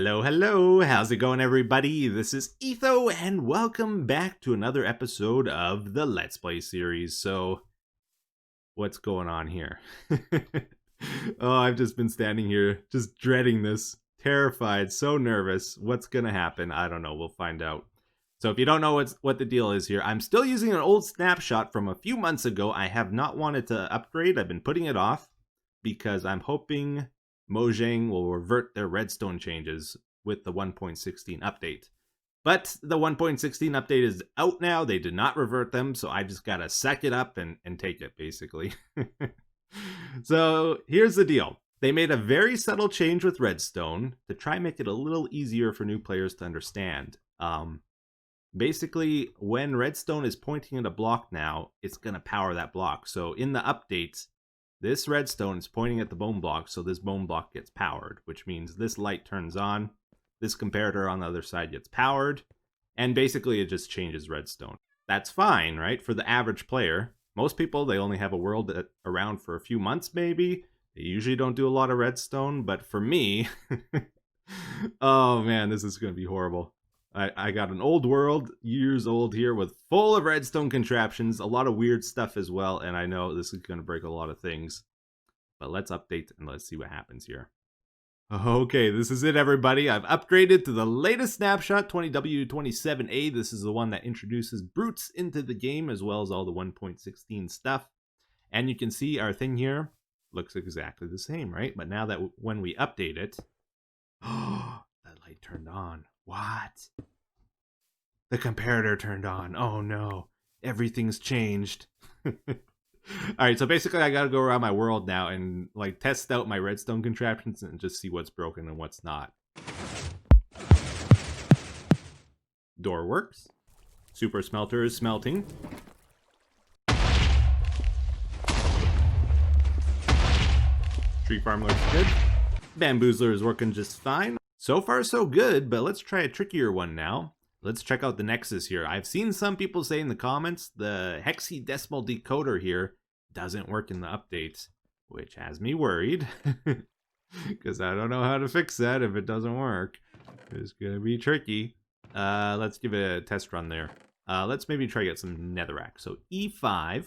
Hello, hello. How's it going, everybody? This is Etho, and welcome back to another episode of the Let's Play series. So, what's going on here? Oh, I've just been standing here, just dreading this, terrified, so nervous. What's gonna happen? I don't know. We'll find out. So, if you don't know what the deal is here, I'm still using an old snapshot from a few months ago. I have not wanted to upgrade. I've been putting it off because I'm hoping Mojang will revert their Redstone changes with the 1.16 update. But the 1.16 update is out now. They did not revert them, so I just gotta suck it up and take it, basically. So here's the deal. They made a very subtle change with Redstone to try and make it a little easier for new players to understand. Basically, when Redstone is pointing at a block now, it's gonna power that block. So in the updates, this redstone is pointing at the bone block, so this bone block gets powered, which means this light turns on, this comparator on the other side gets powered, and basically it just changes redstone. That's fine, right? For the average player. Most people, they only have a world around for a few months, maybe. They usually don't do a lot of redstone, but for me, oh man, this is going to be horrible. I got an old world, years old here, with full of redstone contraptions, a lot of weird stuff as well, and I know this is going to break a lot of things. But let's update and let's see what happens here. Okay, this is it, everybody. I've upgraded to the latest snapshot, 20W27A. This is the one that introduces brutes into the game, as well as all the 1.16 stuff. And you can see our thing here looks exactly the same, right? But now that when we update it, oh, that light turned on. What? The comparator turned on. Oh no, everything's changed. Alright, so basically I gotta go around my world now and like test out my redstone contraptions and just see what's broken and what's not. Door works. Super smelter is smelting. Tree farm looks good. Bamboozler is working just fine. So far so good, but let's try a trickier one now. Let's check out the Nexus here. I've seen some people say in the comments the hexadecimal decoder here doesn't work in the updates, which has me worried. Because I don't know how to fix that if it doesn't work. It's going to be tricky. Let's give it a test run there. Let's maybe try to get some netherrack. So E5,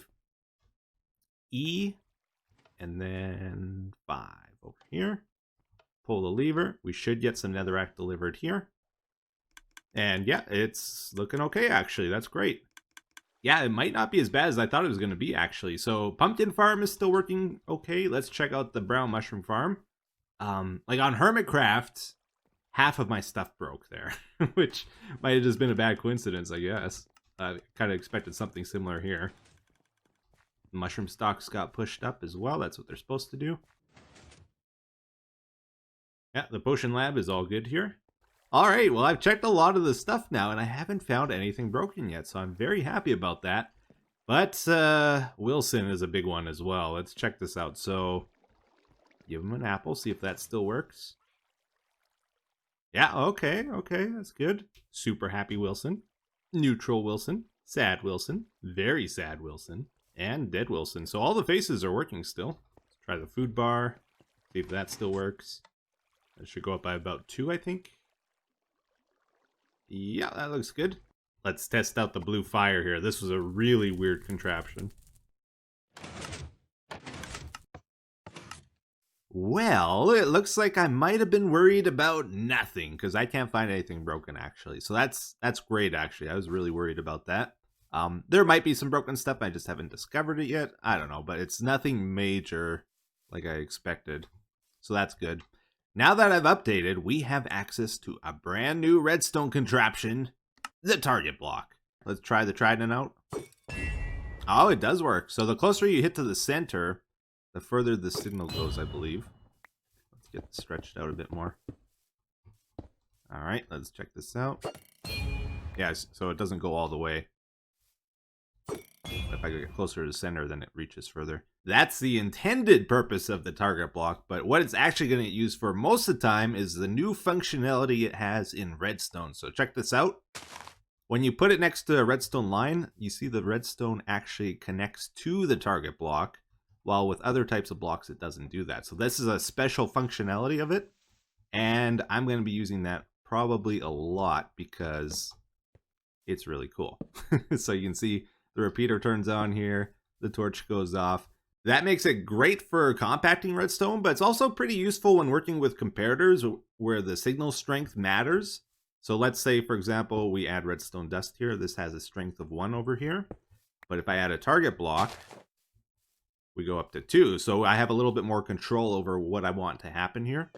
E, and then 5 over here. Pull the lever. We should get some netherrack delivered here. And yeah, it's looking okay, actually. That's great. Yeah, it might not be as bad as I thought it was going to be, actually. So pumpkin farm is still working okay. Let's check out the brown mushroom farm. Like on Hermitcraft, half of my stuff broke there, which might have just been a bad coincidence, I guess. I kind of expected something similar here. Mushroom stalks got pushed up as well. That's what they're supposed to do. Yeah, the potion lab is all good here. Alright, well I've checked a lot of the stuff now and I haven't found anything broken yet, so I'm very happy about that. But Wilson is a big one as well. Let's check this out. So, give him an apple, see if that still works. Yeah, okay, that's good. Super happy Wilson. Neutral Wilson. Sad Wilson. Very sad Wilson. And dead Wilson. So all the faces are working still. Let's try the food bar. See if that still works. That should go up by about 2, I think. Yeah, that looks good. Let's test out the blue fire here. This was a really weird contraption. Well, it looks like I might have been worried about nothing, because I can't find anything broken, actually. So that's great, actually. I was really worried about that. There might be some broken stuff. I just haven't discovered it yet. I don't know, but it's nothing major like I expected. So that's good. Now that I've updated, we have access to a brand new redstone contraption, the target block. Let's try the trident out. Oh, it does work. So the closer you hit to the center, the further the signal goes, I believe. Let's get this stretched out a bit more. All right, let's check this out. Yeah, so it doesn't go all the way. If I get closer to the center, then it reaches further. That's the intended purpose of the target block, but what it's actually going to get used for most of the time is the new functionality it has in Redstone. So check this out. When you put it next to a redstone line, you see the redstone actually connects to the target block, while with other types of blocks it doesn't do that. So this is a special functionality of it, And I'm going to be using that probably a lot because it's really cool. So you can see the repeater turns on here, the torch goes off. That makes it great for compacting redstone, but it's also pretty useful when working with comparators where the signal strength matters. So let's say, for example, we add redstone dust here. This has a strength of 1 over here. But if I add a target block, we go up to 2. So I have a little bit more control over what I want to happen here.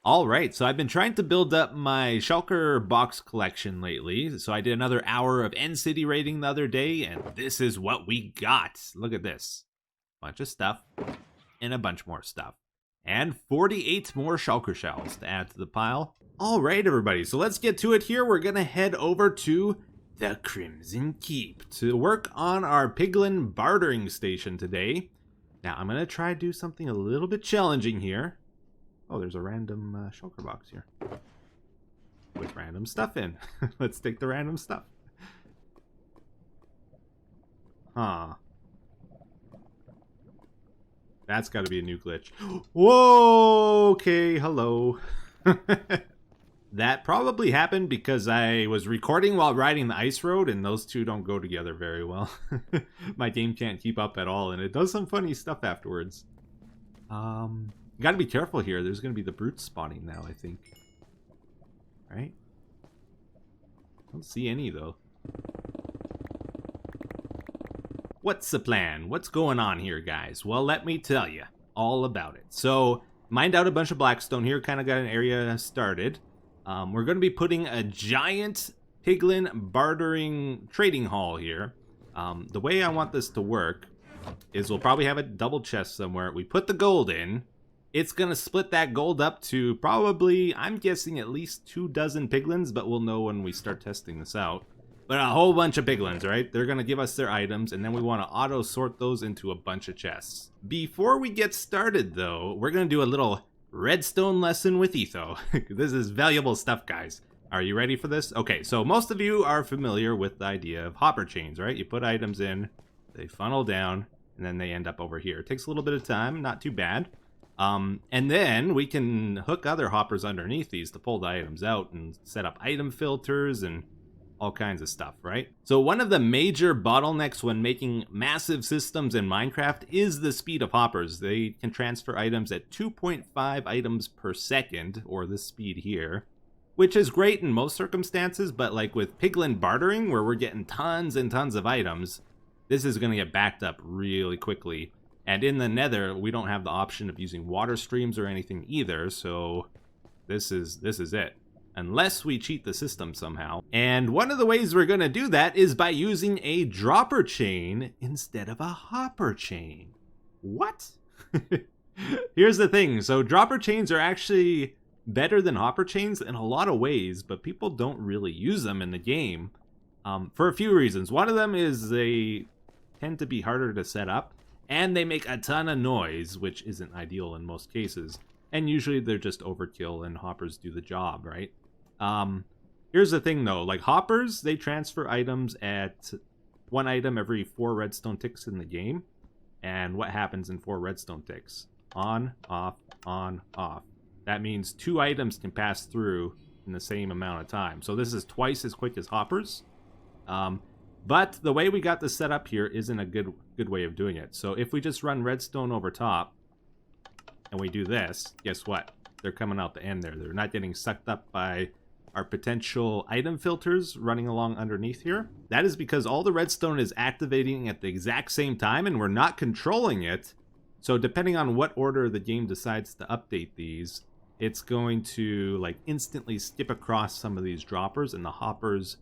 All right, so I've been trying to build up my shulker box collection lately. So I did another hour of End City raiding the other day, and this is what we got. Look at this. Bunch of stuff, and a bunch more stuff. And 48 more shulker shells to add to the pile. All right, everybody, so let's get to it here. We're gonna head over to the Crimson Keep to work on our Piglin bartering station today. Now, I'm gonna try to do something a little bit challenging here. Oh, there's a random shulker box here with random stuff in. Let's take the random stuff. Huh. That's got to be a new glitch. Whoa, okay, hello. That probably happened because I was recording while riding the ice road, and those two don't go together very well. My game can't keep up at all, and it does some funny stuff afterwards. You gotta be careful here. There's gonna be the brutes spawning now, I think. Right? Don't see any, though. What's the plan? What's going on here, guys? Well, let me tell you all about it. So, mined out a bunch of blackstone here. Kind of got an area started. We're going to be putting a giant Piglin bartering trading hall here. The way I want this to work is we'll probably have a double chest somewhere. We put the gold in. It's going to split that gold up to probably, I'm guessing, at least 24 piglins, but we'll know when we start testing this out. But a whole bunch of piglins, right? They're going to give us their items, and then we want to auto-sort those into a bunch of chests. Before we get started, though, we're going to do a little redstone lesson with Etho. This is valuable stuff, guys. Are you ready for this? Okay, so most of you are familiar with the idea of hopper chains, right? You put items in, they funnel down, and then they end up over here. It takes a little bit of time, not too bad. And then we can hook other hoppers underneath these to pull the items out and set up item filters and all kinds of stuff, right? So one of the major bottlenecks when making massive systems in Minecraft is the speed of hoppers. They can transfer items at 2.5 items per second, or this speed here, which is great in most circumstances, but like with Piglin bartering, where we're getting tons and tons of items, this is going to get backed up really quickly. And in the Nether, we don't have the option of using water streams or anything either, so this is it. Unless we cheat the system somehow. And one of the ways we're going to do that is by using a dropper chain instead of a hopper chain. What? Here's the thing. So dropper chains are actually better than hopper chains in a lot of ways, but people don't really use them in the game for a few reasons. One of them is they tend to be harder to set up, and they make a ton of noise, which isn't ideal in most cases. And usually they're just overkill and hoppers do the job, right? Here's the thing though, like hoppers, they transfer items at 1 item every 4 redstone ticks in the game. And what happens in 4 redstone ticks? On, off, on, off. That means 2 items can pass through in the same amount of time. So this is twice as quick as hoppers. But the way we got this set up here isn't a good way of doing it. So if we just run redstone over top and we do this, guess what? They're coming out the end there. They're not getting sucked up by our potential item filters running along underneath here. That is because all the redstone is activating at the exact same time and we're not controlling it. So depending on what order the game decides to update these, it's going to like instantly skip across some of these droppers and the hoppers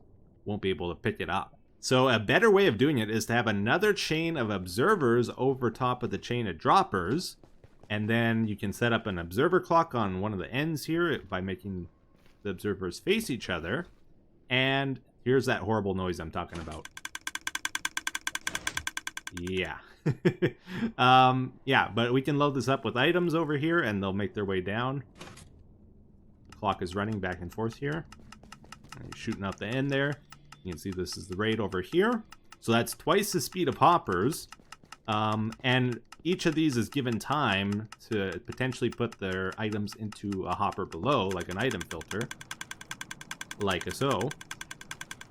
won't be able to pick it up. So a better way of doing it is to have another chain of observers over top of the chain of droppers. And then you can set up an observer clock on one of the ends here by making the observers face each other. And here's that horrible noise I'm talking about. Yeah. Yeah, but we can load this up with items over here and they'll make their way down. Clock is running back and forth here. Shooting out the end there. You can see this is the raid over here. So that's twice the speed of hoppers. And each of these is given time to potentially put their items into a hopper below, like an item filter, like so.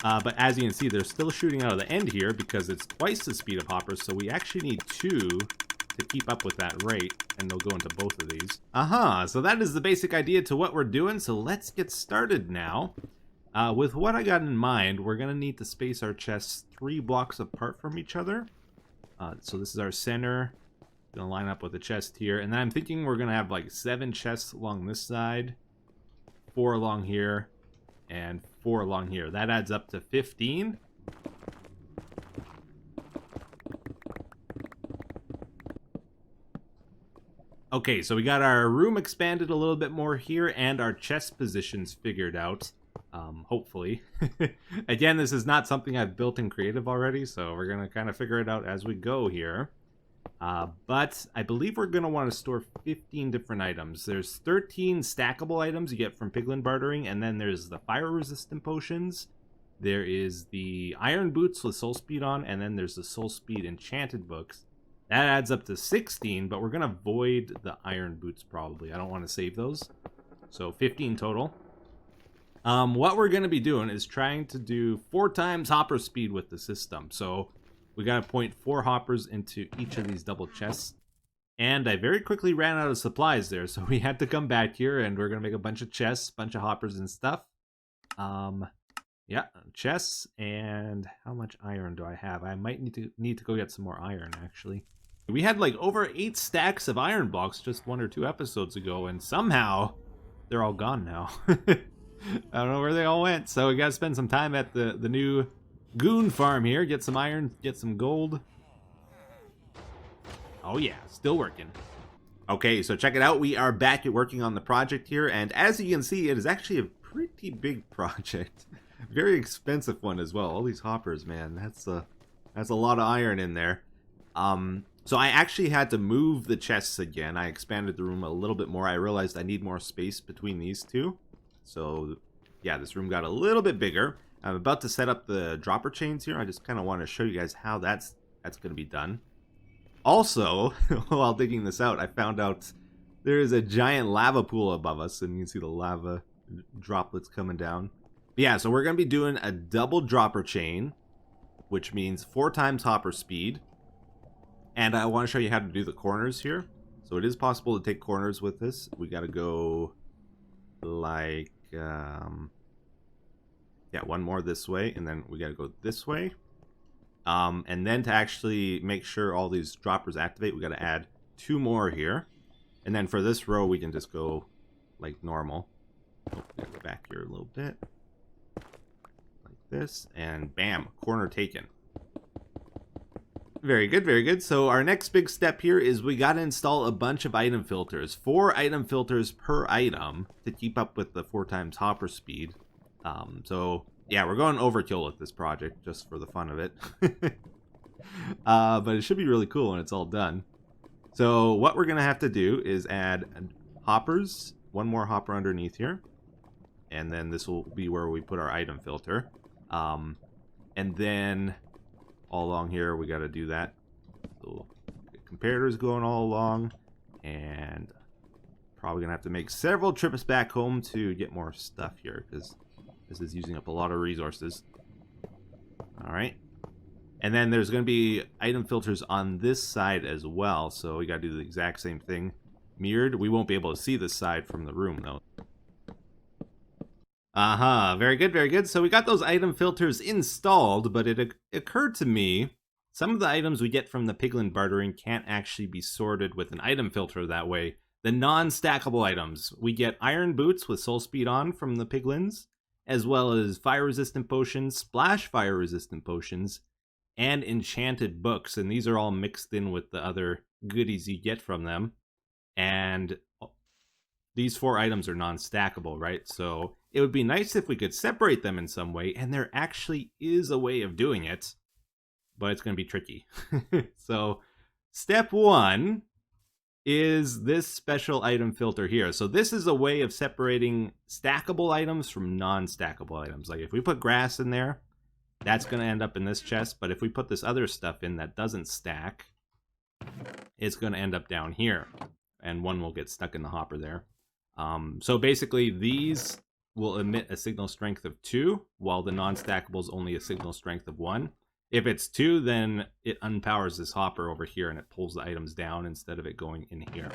But as you can see, they're still shooting out of the end here because it's twice the speed of hoppers, so we actually need 2 to keep up with that rate, and they'll go into both of these. So that is the basic idea to what we're doing, so let's get started now. With what I got in mind, we're going to need to space our chests 3 blocks apart from each other. So this is our center. Going to line up with a chest here, and then I'm thinking we're going to have like 7 chests along this side, 4 along here, and 4 along here. That adds up to 15. Okay, so we got our room expanded a little bit more here, and our chest positions figured out. Hopefully. Again, this is not something I've built in creative already, so we're going to kind of figure it out as we go here. But I believe we're going to want to store 15 different items. There's 13 stackable items you get from Piglin bartering, and then there's the fire-resistant potions. There is the iron boots with soul speed on, and then there's the soul speed enchanted books. That adds up to 16, but we're going to void the iron boots probably. I don't want to save those. So 15 total. What we're going to be doing is trying to do 4 times hopper speed with the system. So we got to point 4 hoppers into each of these double chests. And I very quickly ran out of supplies there, so we had to come back here, and we're going to make a bunch of chests, bunch of hoppers and stuff. Yeah, chests, and how much iron do I have? I might need to go get some more iron, actually. We had like over 8 stacks of iron blocks just 1 or 2 episodes ago, and somehow they're all gone now. I don't know where they all went, so we gotta spend some time at the new goon farm here, get some iron, get some gold. Oh yeah, still working. Okay, so check it out. We are back at working on the project here, and as you can see, it is actually a pretty big project. Very expensive one as well. All these hoppers, man, that's a lot of iron in there. So I actually had to move the chests again. I expanded the room a little bit more. I realized I need more space between these two. So yeah, this room got a little bit bigger. I'm about to set up the dropper chains here. I just kind of want to show you guys how that's going to be done. Also, while digging this out, I found out there is a giant lava pool above us, and you can see the lava droplets coming down. But yeah, so we're going to be doing a double dropper chain, which means 4 times hopper speed. And I want to show you how to do the corners here. So it is possible to take corners with this. We got to go like, yeah, 1 more this way, and then we got to go this way. And then to actually make sure all these droppers activate, we got to add 2 more here. And then for this row, we can just go like normal. Oh, gotta go back here a little bit. Like this, and bam, corner taken. Very good, very good. So our next big step here is we got to install a bunch of item filters. 4 item filters per item to keep up with the 4 times hopper speed. So yeah, we're going overkill with this project just for the fun of it. But it should be really cool when it's all done. So what we're going to have to do is add hoppers, 1 more hopper underneath here. And then this will be where we put our item filter. And then all along here, we got to do that. So comparators going all along. And probably going to have to make several trips back home to get more stuff here, because this is using up a lot of resources. Alright. And then there's going to be item filters on this side as well. So we got to do the exact same thing. Mirrored. We won't be able to see this side from the room, though. Very good, very good. So we got those item filters installed, but it occurred to me, some of the items we get from the Piglin bartering can't actually be sorted with an item filter that way. The non-stackable items. We get iron boots with soul speed on from the Piglins, as well as fire-resistant potions, splash fire-resistant potions, and enchanted books. And these are all mixed in with the other goodies you get from them. And these 4 items are non-stackable, right? So it would be nice if we could separate them in some way, and there actually is a way of doing it, but it's going to be tricky. So step 1 is this special item filter here. So this is a way of separating stackable items from non-stackable items. Like if we put grass in there, that's going to end up in this chest, but if we put this other stuff in that doesn't stack, it's going to end up down here. And one will get stuck in the hopper there. So basically, these will emit a signal strength of 2, while the non-stackable is only a signal strength of 1. If it's 2, then it unpowers this hopper over here and it pulls the items down instead of it going in here.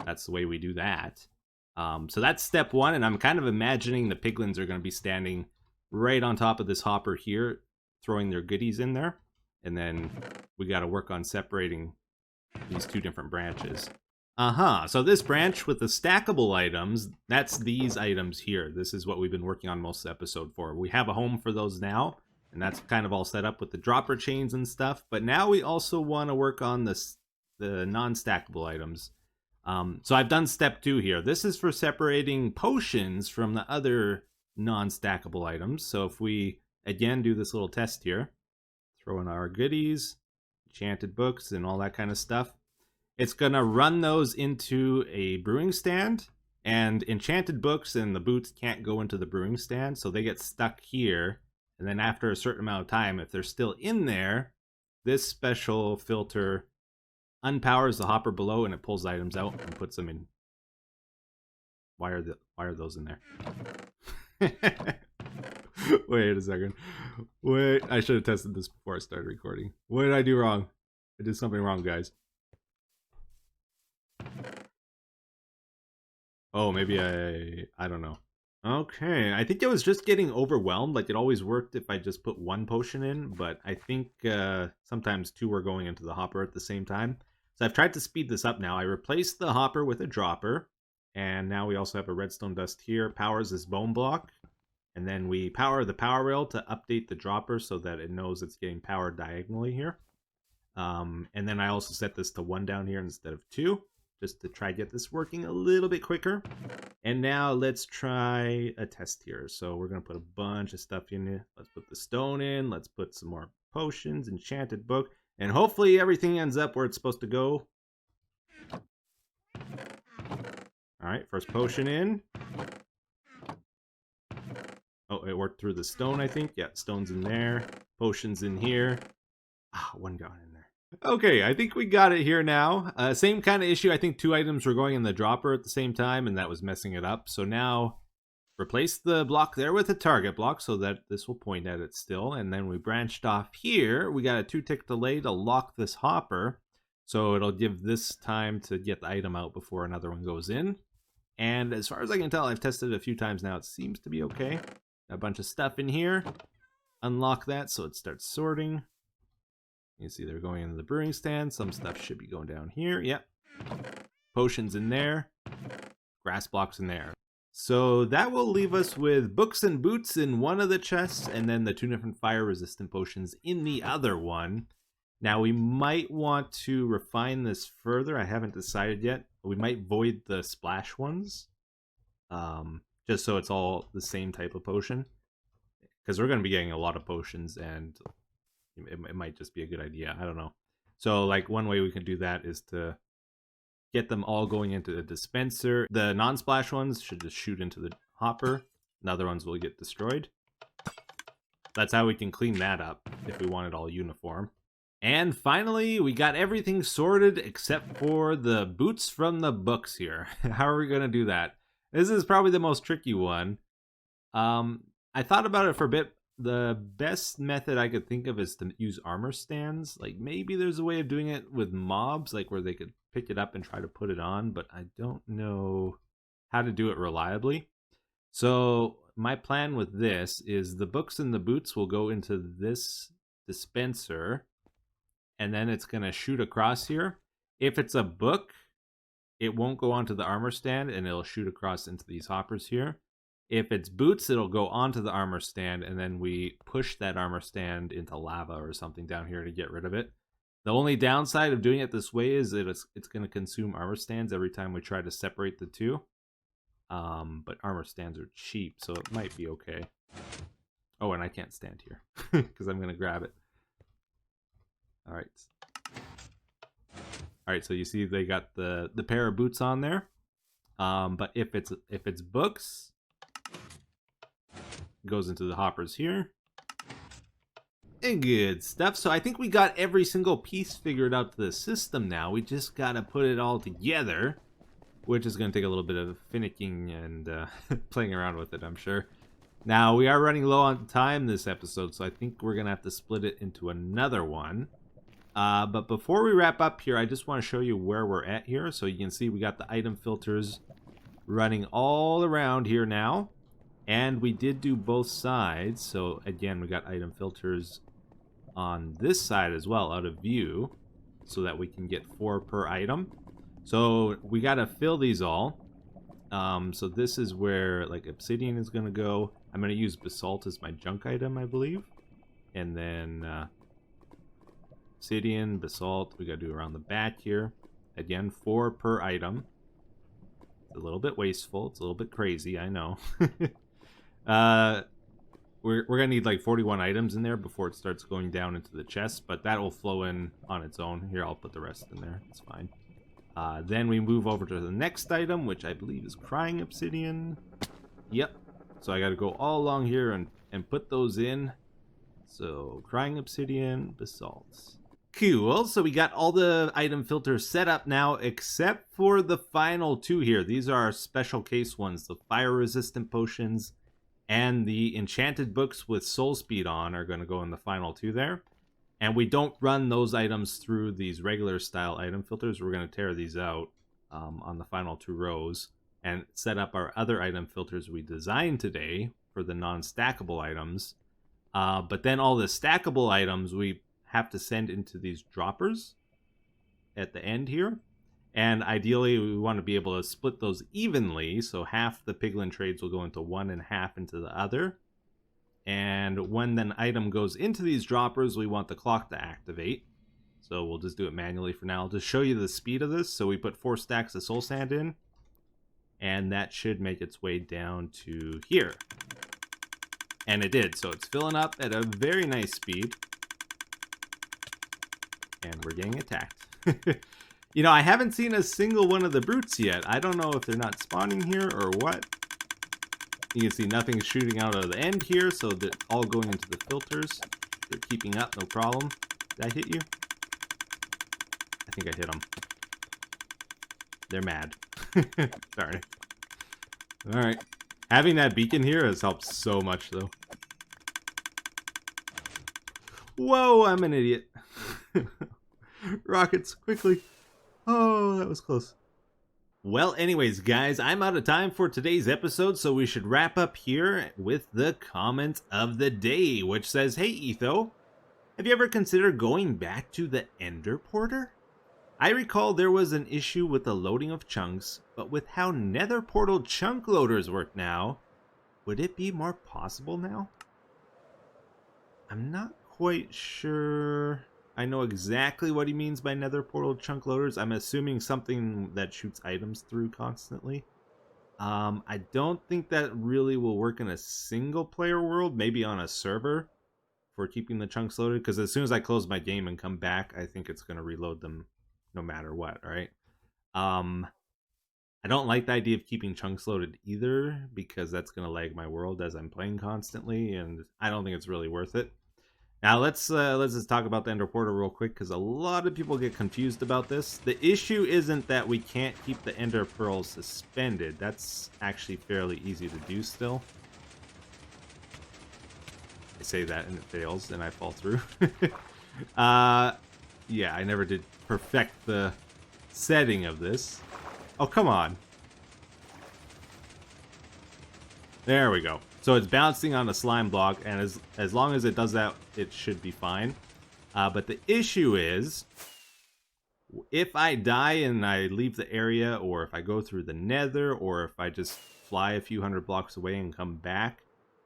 That's the way we do that. So that's step 1, and I'm kind of imagining the piglins are going to be standing right on top of this hopper here, throwing their goodies in there. And then we got to work on separating these 2 different branches. So this branch with the stackable items, that's these items here. This is what we've been working on most of the episode for. We have a home for those now, and that's kind of all set up with the dropper chains and stuff. But now we also want to work on the non-stackable items. So I've done step 2 here. This is for separating potions from the other non-stackable items. So if we, again, do this little test here, throw in our goodies, enchanted books, and all that kind of stuff, it's going to run those into a brewing stand, and enchanted books and the boots can't go into the brewing stand, so they get stuck here. And then after a certain amount of time, if they're still in there, this special filter unpowers the hopper below and it pulls items out and puts them in. Why are those in there? Wait a second. Wait, I should have tested this before I started recording. What did I do wrong? I did something wrong, guys. Oh, maybe I don't know. Okay, I think I was just getting overwhelmed. Like, it always worked if I just put 1 potion in, but I think sometimes 2 were going into the hopper at the same time. So I've tried to speed this up now. I replaced the hopper with a dropper, and now we also have a redstone dust here. Powers this bone block, and then we power the power rail to update the dropper so that it knows it's getting powered diagonally here. And then I also set this to 1 down here instead of 2. Just to try to get this working a little bit quicker. And now let's try a test here. So we're going to put a bunch of stuff in here. Let's put the stone in. Let's put some more potions, enchanted book. And hopefully everything ends up where it's supposed to go. Alright, first potion in. Oh, it worked through the stone, I think. Yeah, stone's in there. Potion's in here. Ah, 1 got in there. Okay, I think we got it here now. Same kind of issue. I think 2 items were going in the dropper at the same time, and that was messing it up. So now, replace the block there with a target block so that this will point at it still. And then we branched off here. We got a 2-tick delay to lock this hopper. So it'll give this time to get the item out before another one goes in. And as far as I can tell, I've tested it a few times now. It seems to be okay. A bunch of stuff in here. Unlock that so it starts sorting. You see they're going into the brewing stand. Some stuff should be going down here. Yep. Potions in there. Grass blocks in there. So that will leave us with books and boots in one of the chests, and then the 2 different fire-resistant potions in the other one. Now we might want to refine this further. I haven't decided yet. We might void the splash ones. Just so it's all the same type of potion. Because we're going to be getting a lot of potions, and it might just be a good idea. I don't know. So, like, one way we can do that is to get them all going into the dispenser. The non-splash ones should just shoot into the hopper. And other ones will get destroyed. That's how we can clean that up if we want it all uniform. And finally, we got everything sorted except for the boots from the books here. How are we going to do that? This is probably the most tricky one. I thought about it for a bit. The best method I could think of is to use armor stands. Like, maybe there's a way of doing it with mobs, like where they could pick it up and try to put it on, but I don't know how to do it reliably. So my plan with this is the books and the boots will go into this dispenser, and then it's going to shoot across here. If it's a book, it won't go onto the armor stand, and it'll shoot across into these hoppers here. If it's boots, it'll go onto the armor stand, and then we push that armor stand into lava or something down here to get rid of it. The only downside of doing it this way is that it's going to consume armor stands every time we try to separate the 2. But armor stands are cheap, so it might be okay. Oh, and I can't stand here because I'm going to grab it. All right. All right, so you see they got the pair of boots on there. But if it's books, it goes into the hoppers here. Good stuff. So I think we got every single piece figured out to the system now. We just got to put it all together, which is going to take a little bit of finicking and playing around with it, I'm sure. Now, we are running low on time this episode, so I think we're going to have to split it into another one. But before we wrap up here, I just want to show you where we're at here. So you can see we got the item filters running all around here now. And we did do both sides. So again, we got item filters on this side as well, out of view, so that we can get 4 per item. So we got to fill these all. So this is where like obsidian is going to go. I'm going to use basalt as my junk item, I believe. And then obsidian, basalt, we got to do around the back here. Again, 4 per item. It's a little bit wasteful. It's a little bit crazy, I know. We're going to need like 41 items in there before it starts going down into the chest, but that will flow in on its own. Here, I'll put the rest in there. It's fine. Then we move over to the next item, which I believe is crying obsidian. Yep. So I got to go all along here and put those in. So crying obsidian, basalt. Cool. So we got all the item filters set up now, except for the final 2 here. These are our special case ones. The fire resistant potions and the enchanted books with soul speed on are going to go in the final 2 there. And we don't run those items through these regular style item filters. We're going to tear these out on the final 2 rows and set up our other item filters we designed today for the non-stackable items. But then all the stackable items we have to send into these droppers at the end here. And ideally, we want to be able to split those evenly, so half the Piglin trades will go into one and half into the other. And when an item goes into these droppers, we want the clock to activate. So we'll just do it manually for now. I'll just show you the speed of this. So we put 4 stacks of soul sand in, and that should make its way down to here. And it did, so it's filling up at a very nice speed. And we're getting attacked. You know, I haven't seen a single one of the brutes yet. I don't know if they're not spawning here or what. You can see nothing shooting out of the end here, so they're all going into the filters. They're keeping up, no problem. Did I hit you? I think I hit them. They're mad. Sorry. Alright. Having that beacon here has helped so much, though. Whoa, I'm an idiot. Rockets, quickly. Oh, that was close. Well, anyways, guys, I'm out of time for today's episode, so we should wrap up here with the comment of the day, which says, "Hey, Etho, have you ever considered going back to the Ender Porter? I recall there was an issue with the loading of chunks, but with how Nether Portal chunk loaders work now, would it be more possible now?" I'm not quite sure I know exactly what he means by Nether Portal chunk loaders. I'm assuming something that shoots items through constantly. I don't think that really will work in a single player world, maybe on a server for keeping the chunks loaded, because as soon as I close my game and come back, I think it's going to reload them no matter what, right? I don't like the idea of keeping chunks loaded either, because that's going to lag my world as I'm playing constantly, and I don't think it's really worth it. Now let's just talk about the Ender Portal real quick, because a lot of people get confused about this. The issue isn't that we can't keep the Ender Pearls suspended. That's actually fairly easy to do still. I say that and it fails and I fall through. Yeah, I never did perfect the setting of this. Oh, come on. There we go. So it's bouncing on a slime block, and as long as it does that, it should be fine. But the issue is, if I die and I leave the area, or if I go through the nether, or if I just fly a few hundred blocks away and come back,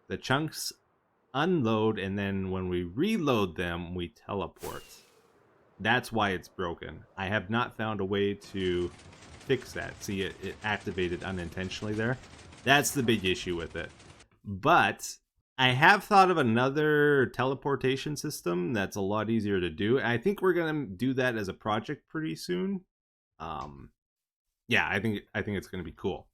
the chunks unload, and then when we reload them, we teleport. That's why it's broken. I have not found a way to fix that. See, it activated unintentionally there. That's the big issue with it. But I have thought of another teleportation system that's a lot easier to do. I think we're gonna do that as a project pretty soon. Yeah, I think it's gonna be cool.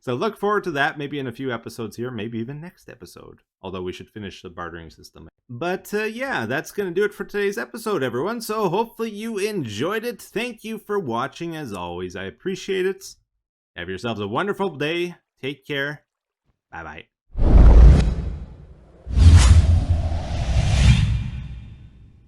So look forward to that, maybe in a few episodes here, maybe even next episode. Although we should finish the bartering system. But yeah, that's going to do it for today's episode, everyone. So hopefully you enjoyed it. Thank you for watching, as always. I appreciate it. Have yourselves a wonderful day. Take care. Bye-bye.